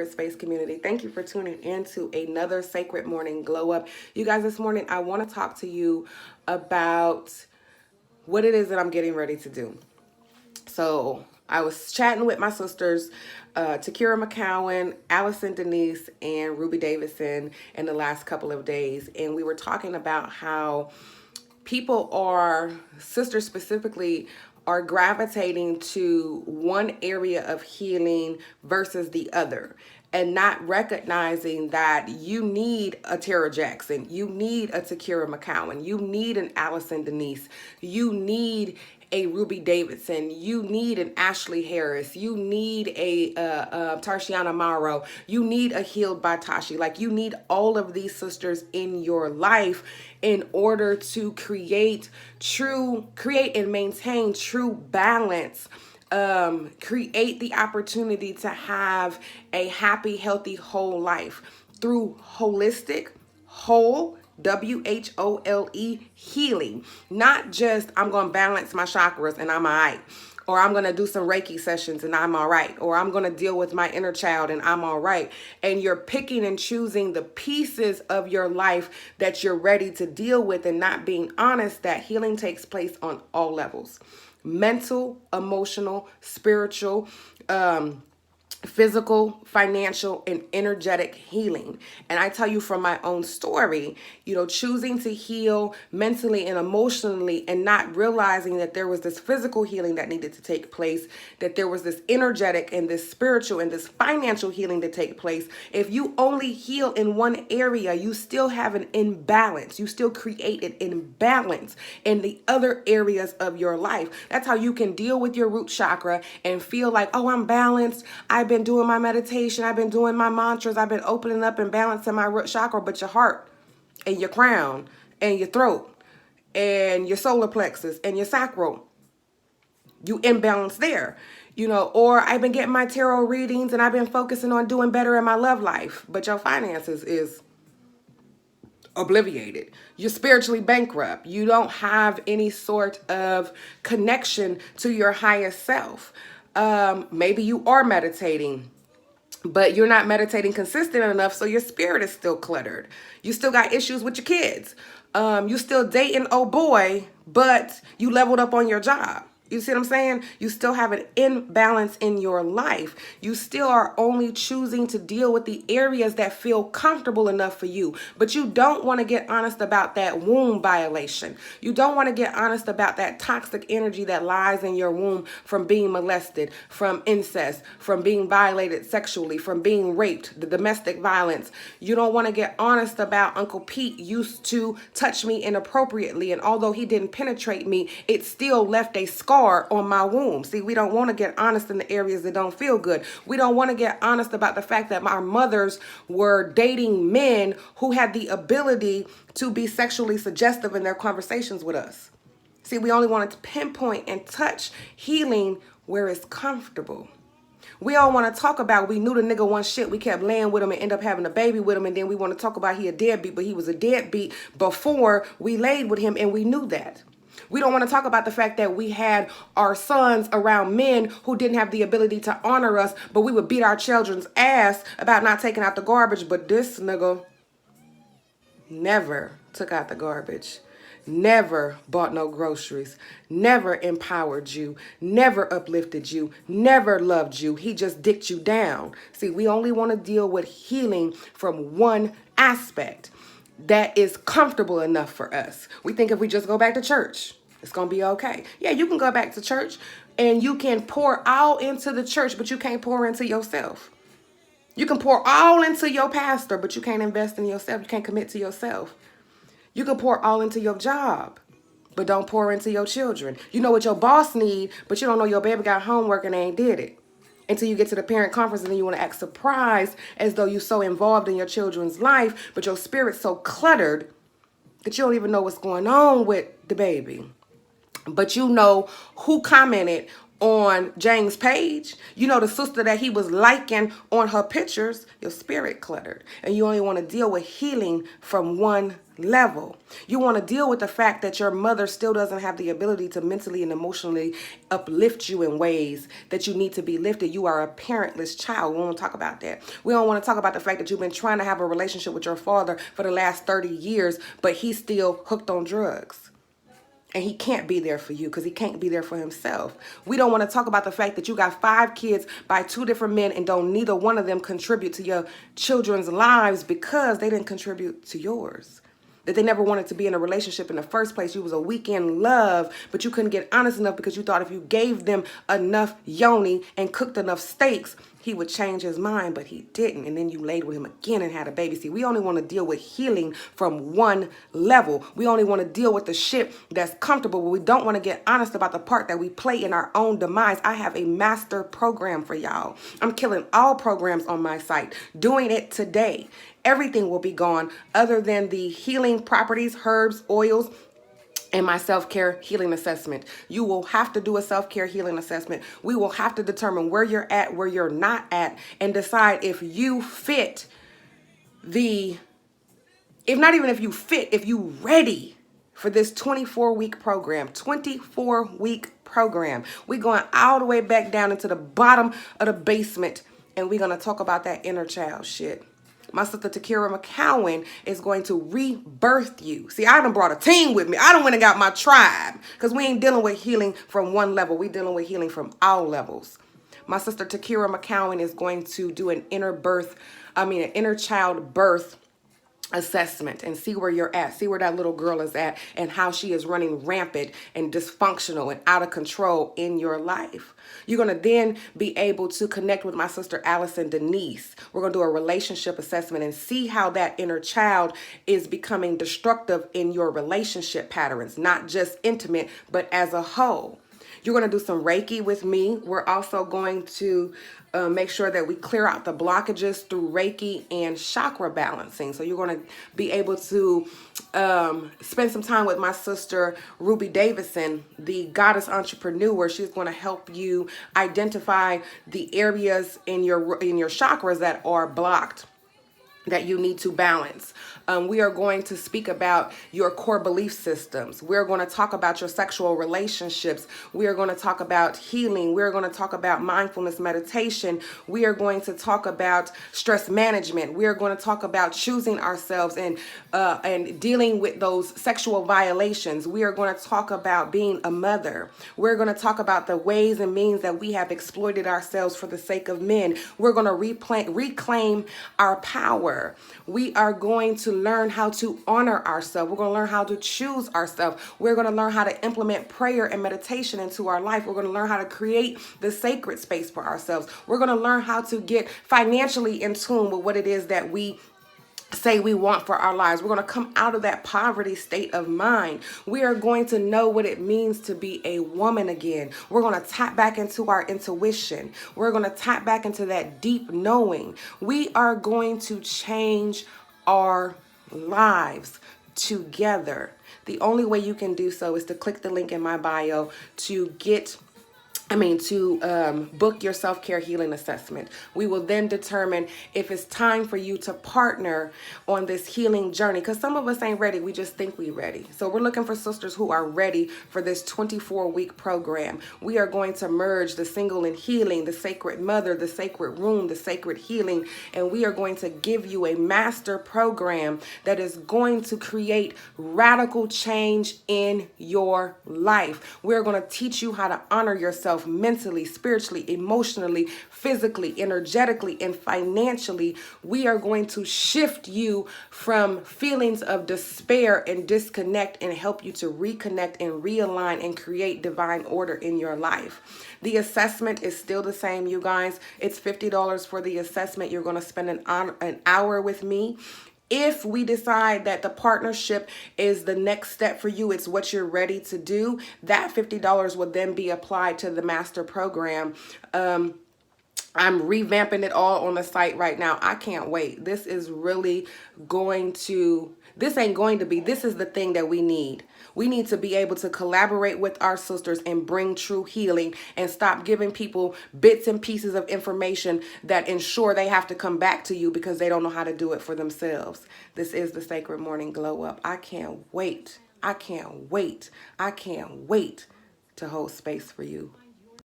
Space community. Thank you for tuning in to another Sacred Morning Glow Up. You guys, this morning I want to talk to you about what it is that I'm getting ready to do. So I was chatting with my sisters, Takira McCowan, Allison Denise, and Ruby Davidson in the last couple of days. And we were talking about how people are, sisters specifically, are gravitating to one area of healing versus the other, and not recognizing that you need a Tara Jackson, you need a Takira McCowan, you need an Allison Denise, you need a Ruby Davidson, you need an Ashley Harris, you need a Tarshiana Morrow, you need a Healed by Tashi. Like, you need all of these sisters in your life in order to create and maintain true balance. Create the opportunity to have a happy, healthy, whole life through holistic, whole, WHOLE healing. Not just, I'm going to balance my chakras and I'm all right, or I'm going to do some Reiki sessions and I'm all right, or I'm going to deal with my inner child and I'm all right. And you're picking and choosing the pieces of your life that you're ready to deal with, and not being honest that healing takes place on all levels: mental, emotional, spiritual, physical, financial, and energetic healing. And I tell you from my own story, choosing to heal mentally and emotionally and not realizing that there was this physical healing that needed to take place, that there was this energetic and this spiritual and this financial healing to take place. If you only heal in one area, you still have an imbalance. You still create an imbalance in the other areas of your life. That's how you can deal with your root chakra and feel like, oh, I'm balanced. I've been doing my meditation. I've been doing my mantras. I've been opening up and balancing my root chakra, but your heart and your crown and your throat and your solar plexus and your sacral, you imbalance there, or I've been getting my tarot readings and I've been focusing on doing better in my love life, but your finances is obliviated. You're spiritually bankrupt. You don't have any sort of connection to your highest self. Maybe you are meditating, but you're not meditating consistent enough, so your spirit is still cluttered. You still got issues with your kids. You still dating old boy, but you leveled up on your job. You see what I'm saying? You still have an imbalance in your life. You still are only choosing to deal with the areas that feel comfortable enough for you. But you don't want to get honest about that womb violation. You don't want to get honest about that toxic energy that lies in your womb from being molested, from incest, from being violated sexually, from being raped, the domestic violence. You don't want to get honest about Uncle Pete used to touch me inappropriately, and although he didn't penetrate me, it still left a scar on my womb. See, we don't want to get honest in the areas that don't feel good. We don't want to get honest about the fact that our mothers were dating men who had the ability to be sexually suggestive in their conversations with us. See, we only wanted to pinpoint and touch healing where it's comfortable. We all want to talk about, we knew the nigga one shit, we kept laying with him and end up having a baby with him, and then we want to talk about he a deadbeat, but he was a deadbeat before we laid with him and we knew that. We don't want to talk about the fact that we had our sons around men who didn't have the ability to honor us, but we would beat our children's ass about not taking out the garbage. But this nigga never took out the garbage, never bought no groceries, never empowered you, never uplifted you, never loved you. He just dicked you down. See, we only want to deal with healing from one aspect that is comfortable enough for us. We think if we just go back to church, it's going to be okay. Yeah, you can go back to church and you can pour all into the church, but you can't pour into yourself. You can pour all into your pastor, but you can't invest in yourself. You can't commit to yourself. You can pour all into your job, but don't pour into your children. You know what your boss need, but you don't know your baby got homework and they ain't did it. Until you get to the parent conference and then you want to act surprised as though you're so involved in your children's life, but your spirit's so cluttered that you don't even know what's going on with the baby. But you know who commented on James' page, you know, the sister that he was liking on her pictures, your spirit cluttered. And you only want to deal with healing from one level. You want to deal with the fact that your mother still doesn't have the ability to mentally and emotionally uplift you in ways that you need to be lifted. You are a parentless child. We don't want to talk about that. We don't want to talk about the fact that you've been trying to have a relationship with your father for the last 30 years, but he's still hooked on drugs. And he can't be there for you because he can't be there for himself. We don't want to talk about the fact that you got 5 kids by 2 different men and don't neither one of them contribute to your children's lives because they didn't contribute to yours. That they never wanted to be in a relationship in the first place. You was a weekend love, but you couldn't get honest enough because you thought if you gave them enough yoni and cooked enough steaks, he would change his mind, but he didn't. And then you laid with him again and had a baby. See, we only want to deal with healing from one level. We only want to deal with the shit that's comfortable, but we don't want to get honest about the part that we play in our own demise. I have a master program for y'all. I'm killing all programs on my site, doing it today. Everything will be gone other than the healing properties, herbs, oils, and my self-care healing assessment. You will have to do a self-care healing assessment. We will have to determine where you're at, where you're not at, and decide if you fit if you ready for this 24-week program, 24-week program. We're going all the way back down into the bottom of the basement, and we're going to talk about that inner child shit. My sister Takira McCowan is going to rebirth you. See, I done brought a team with me. I done went and got my tribe because we ain't dealing with healing from one level. We dealing with healing from all levels. My sister Takira McCowan is going to do an inner child birth assessment and see where you're at, see where that little girl is at and how she is running rampant and dysfunctional and out of control in your life. You're going to then be able to connect with my sister Allison Denise. We're going to do a relationship assessment and see how that inner child is becoming destructive in your relationship patterns, not just intimate, but as a whole. You're going to do some Reiki with me. We're also going to make sure that we clear out the blockages through Reiki and chakra balancing. So you're going to be able to spend some time with my sister Ruby Davison, the goddess entrepreneur. She's going to help you identify the areas in your chakras that are blocked, that you need to balance. We are going to speak about your core belief systems. We're going to talk about your sexual relationships. We are going to talk about healing. We're going to talk about mindfulness meditation. We are going to talk about stress management. We are going to talk about choosing ourselves and dealing with those sexual violations. We are going to talk about being a mother. We're going to talk about the ways and means that we have exploited ourselves for the sake of men. We're going to reclaim our power. We are going to learn how to honor ourselves. We're going to learn how to choose ourselves. We're going to learn how to implement prayer and meditation into our life. We're going to learn how to create the sacred space for ourselves. We're going to learn how to get financially in tune with what it is that we say we want for our lives. We're going to come out of that poverty state of mind. We are going to know what it means to be a woman again. We're going to tap back into our intuition. We're going to tap back into that deep knowing. We are going to change our lives together. The only way you can do so is to click the link in my bio to book your self-care healing assessment. We will then determine if it's time for you to partner on this healing journey, because some of us ain't ready. We just think we're ready. So we're looking for sisters who are ready for this 24-week program. We are going to merge the single and healing, the sacred mother, the sacred room, the sacred healing, and we are going to give you a master program that is going to create radical change in your life. We're going to teach you how to honor yourself mentally, spiritually, emotionally, physically, energetically, and financially. We are going to shift you from feelings of despair and disconnect and help you to reconnect and realign and create divine order in your life. The assessment is still the same, you guys. It's $50 for the assessment. You're going to spend an hour with me. If we decide that the partnership is the next step for you, it's what you're ready to do, that $50 will then be applied to the master program. I'm revamping it all on the site right now. I can't wait. This is really going to, this ain't going to be, this is the thing that we need. We need to be able to collaborate with our sisters and bring true healing and stop giving people bits and pieces of information that ensure they have to come back to you because they don't know how to do it for themselves. This is the Sacred Morning Glow Up. I can't wait. I can't wait. I can't wait to hold space for you.